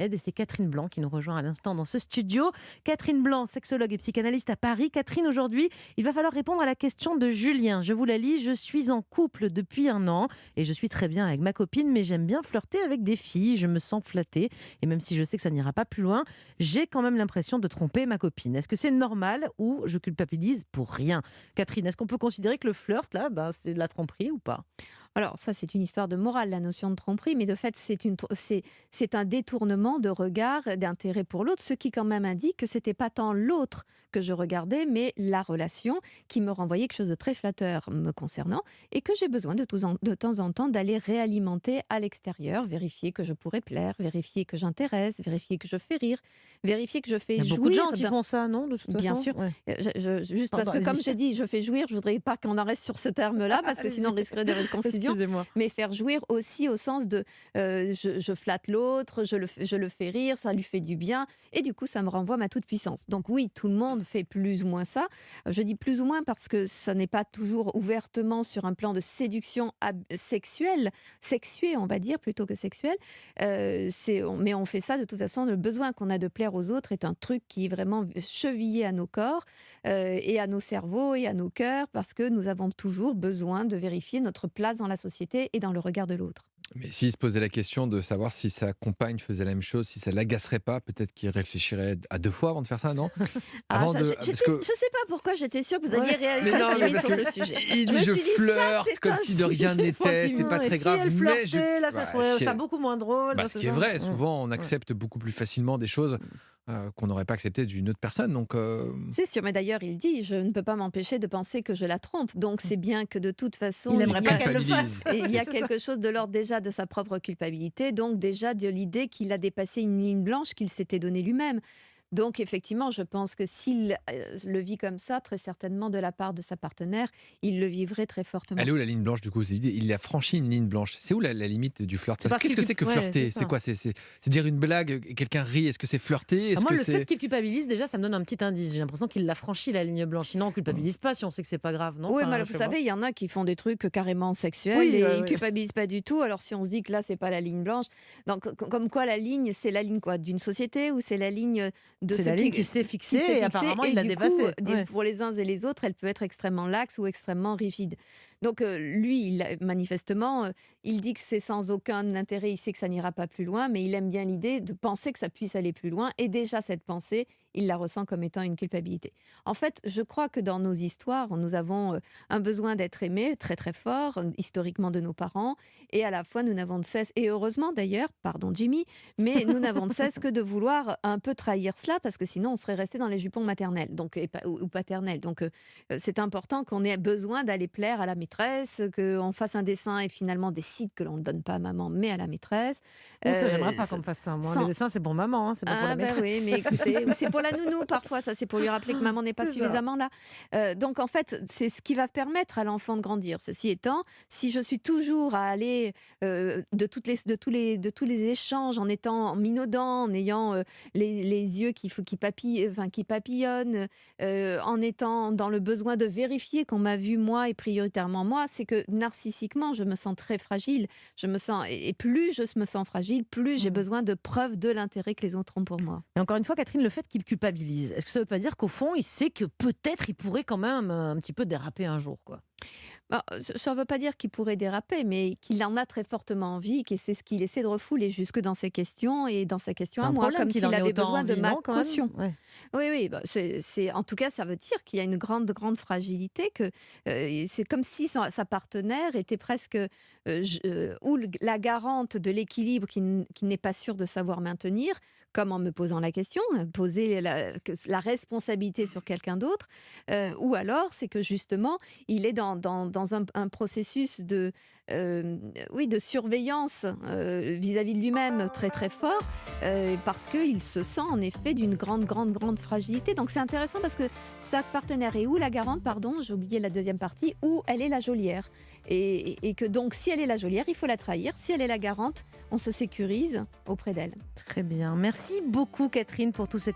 aide et c'est Catherine Blanc qui nous rejoint à l'instant dans ce studio. Catherine Blanc, sexologue et psychanalyste à Paris. Catherine, aujourd'hui, il va falloir répondre à la question de Julien. Je vous la lis, je suis en couple depuis 1 an et je suis très bien avec ma copine, mais j'aime bien flirter avec des filles, je me sens flattée et même si je sais que ça n'ira pas plus loin, j'ai quand même l'impression de tromper ma copine. Est-ce que c'est normal ou je culpabilise pour rien? Catherine, est-ce qu'on peut considérer que le flirt, là, c'est de la tromperie ou pas? Alors ça, c'est une histoire de morale, la notion de tromperie, mais de fait, c'est un détournement de regard, d'intérêt pour l'autre, ce qui quand même indique que c'était pas tant l'autre que je regardais, mais la relation qui me renvoyait quelque chose de très flatteur me concernant et que j'ai besoin de temps en temps d'aller réalimenter à l'extérieur, vérifier que je pourrais plaire, vérifier que j'intéresse, vérifier que je fais rire, vérifier que je Il fais y a beaucoup de gens jouir. qui font ça, non, de toute Bien façon? sûr. Ouais. Juste parce Pardon, que comme allez-y. j'ai dit, je fais jouir, je voudrais pas qu'on en reste sur ce terme-là parce que sinon on Allez-y. risquerait d'avoir une confusion. Excusez-moi. Mais faire jouir aussi au sens de je flatte l'autre, je le fais rire, ça lui fait du bien et du coup ça me renvoie ma toute-puissance. Donc oui, tout le monde fait plus ou moins ça. Je dis plus ou moins parce que ça n'est pas toujours ouvertement sur un plan de séduction sexuelle, sexuée on va dire plutôt que sexuelle. Mais on fait ça de toute façon, le besoin qu'on a de plaire aux autres est un truc qui est vraiment chevillé à nos corps et à nos cerveaux et à nos cœurs parce que nous avons toujours besoin de vérifier notre place dans la société et dans le regard de l'autre. Mais s'il se posait la question de savoir si sa compagne faisait la même chose, si ça l'agacerait pas, peut-être qu'il réfléchirait à 2 fois avant de faire ça, non? Ah, Avant ça, de parce que je sais pas pourquoi j'étais sûre que vous alliez Ouais. réagir, mais non, mais Jimmy, parce sur que ce sujet. il Je me dit: «Je suis dit, ça, flirte» c'est comme un si de rien sujet, n'était, c'est pas Et très si grave, elle mais je flirtait, là, ça, je trouverais si ça elle beaucoup moins drôle. ce C'est qui est ça. vrai, Ouais. souvent on Ouais. accepte beaucoup plus facilement des choses, qu'on n'aurait pas acceptées d'une autre personne, donc C'est sûr, mais d'ailleurs, il dit, je ne peux pas m'empêcher de penser que je la trompe. Donc, c'est bien que de toute façon, Il il aimerait pas qu'elle le culpabilise. fasse. et il y a C'est ça. quelque chose de l'ordre déjà de sa propre culpabilité, donc déjà de l'idée qu'il a dépassé une ligne blanche qu'il s'était donnée lui-même. Donc effectivement, je pense que s'il le vit comme ça, très certainement de la part de sa partenaire, il le vivrait très Elle fortement. est où la ligne blanche du coup? C'est l'idée, il a franchi une ligne blanche. C'est où la limite du flirt? C'est parce Qu'est-ce qu'il que c'est que ouais, c'est flirter? C'est ça. quoi? C'est dire une blague et quelqu'un rit? Est-ce que c'est flirter? Ah, Est-ce moi, que le fait c'est qu'il culpabilise, déjà, ça me donne un petit indice. J'ai l'impression qu'il l'a franchi, la ligne blanche. Sinon, on mmh. culpabilise pas si on sait que c'est pas grave, non? Oui, mais Enfin, alors, je vous sais pas. savez, il y en a qui font des trucs carrément sexuels Oui, et ils oui. culpabilisent pas du tout. Alors si on se dit que là, c'est pas la ligne blanche, donc comme quoi la ligne, c'est la ligne quoi d'une société ou c'est la ligne de C'est ce la ligne qui s'est fixée qui s'est et fixée apparemment, il et l'a du coup, dépassée. Ouais. pour les uns et les autres, elle peut être extrêmement laxe ou extrêmement rigide. Donc lui, manifestement, il dit que c'est sans aucun intérêt, il sait que ça n'ira pas plus loin, mais il aime bien l'idée de penser que ça puisse aller plus loin et déjà cette pensée, il la ressent comme étant une culpabilité. En fait, je crois que dans nos histoires, nous avons un besoin d'être aimés très très fort, historiquement de nos parents, et à la fois nous n'avons de cesse, et heureusement d'ailleurs, pardon Jimmy, mais nous n'avons de cesse que de vouloir un peu trahir cela, parce que sinon on serait resté dans les jupons maternels donc, ou paternels. Donc c'est important qu'on ait besoin d'aller plaire à la maîtresse, qu'on fasse un dessin et finalement décide que l'on ne donne pas à maman, mais à la maîtresse. Oh, ça, j'aimerais pas Ça- qu'on me fasse ça, moi. Les sans, dessins, c'est pour maman, hein, c'est pas pour la ah ben maîtresse. oui, mais écoutez, ou c'est pour la nounou parfois, ça c'est pour lui rappeler que maman n'est pas C'est ça. suffisamment là. Donc en fait, c'est ce qui va permettre à l'enfant de grandir. Ceci étant, si je suis toujours à aller de tous les échanges en étant en minaudant, en ayant les yeux qui papillonnent, en étant dans le besoin de vérifier qu'on m'a vu moi et prioritairement moi, c'est que narcissiquement, je me sens très fragile. Et plus je me sens fragile, plus j'ai Mmh. besoin de preuves de l'intérêt que les autres ont pour moi. Et encore une fois, Catherine, le fait qu'il culpabilise, est-ce que ça veut pas dire qu'au fond, il sait que peut-être il pourrait quand même un petit peu déraper un jour, quoi? Bah, ça ne veut pas dire qu'il pourrait déraper, mais qu'il en a très fortement envie, que c'est ce qu'il essaie de refouler jusque dans ses questions et dans sa question C'est à un moi, problème comme qu'il s'il en ait avait autant besoin de envie, ma non, quand même? caution. Ouais. Oui, oui, bah, en tout cas, ça veut dire qu'il y a une grande, grande fragilité, que c'est comme si sa partenaire était presque la garante de l'équilibre qu'il n'est pas sûr de savoir maintenir, comme en me posant la question, poser la responsabilité sur quelqu'un d'autre, ou alors c'est que justement, il est dans un processus oui, de surveillance vis-à-vis de lui-même très très fort, parce qu'il se sent en effet d'une grande, grande, grande fragilité. Donc c'est intéressant parce que sa partenaire est ou la garante, pardon, j'ai oublié la deuxième partie, ou elle est la geôlière. Et que donc si elle est la geôlière, il faut la trahir. Si elle est la garante, on se sécurise auprès d'elle. Très bien. Merci beaucoup, Catherine, pour tous ces